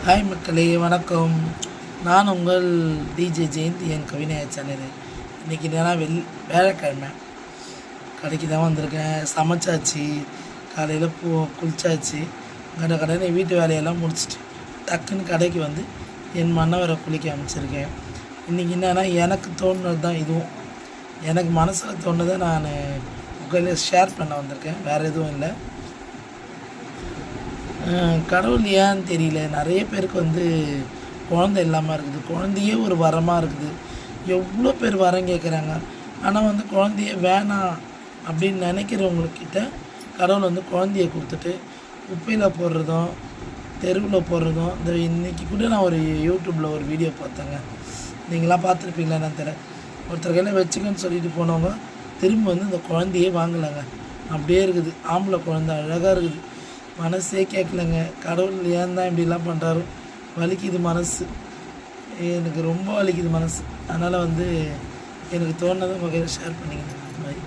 Hi மக்களே, வணக்கம். நான் உங்கள் டிஜே ஜெயந்தி, என் கவிஞர் சேனல். இன்றைக்கி நேரம் வேலைக்கிழமை கடைக்கு தான் வந்திருக்கேன். சமைச்சாச்சு, காலையில் குளிச்சாச்சு, கடைன்னு வீட்டு வேலையெல்லாம் முடிச்சுட்டு டக்குன்னு கடைக்கு வந்து என் மன்னவரை குளிக்க அமைச்சிருக்கேன். இன்றைக்கி என்னென்னா எனக்கு தோணுனது தான் இதுவும். எனக்கு மனசில் தோணுதை நான் உங்கள் ஷேர் பண்ண வந்திருக்கேன், வேறு எதுவும் இல்லை. கடவுள் ஏன்னு தெரியல, நிறைய பேருக்கு குழந்தை இல்லாமல் இருக்குது. குழந்தையே ஒரு வரமாக இருக்குது. எவ்வளோ பேர் வரம் கேட்குறாங்க. ஆனால் குழந்தைய வேணாம் அப்படின்னு நினைக்கிறவங்கக்கிட்ட கடவுள் குழந்தைய கொடுத்துட்டு குப்பையில் போடுறதும் தெருவில் போடுறதும். இந்த இன்றைக்கி கூட நான் ஒரு யூடியூப்பில் ஒரு வீடியோ பார்த்தேங்க, நீங்களாம் பார்த்துருப்பீங்களா என்னன்னு தெரியல. ஒருத்தர் கையில் வச்சுக்கன்னு சொல்லிட்டு போனவங்க திரும்ப இந்த குழந்தையே வாங்கலைங்க. அப்படியே இருக்குது. ஆம்பளை குழந்தை அழகாக இருக்குது. மனசே கேட்கலங்க. கடவுள் ஏன் தான் இப்படிலாம் பண்ணுறாரோ, வலிக்குது மனசு. எனக்கு ரொம்ப வலிக்குது மனசு. அதனால் எனக்கு தோணுனதை உங்கள் கையில் ஷேர் பண்ணிக்கணும். மாதிரி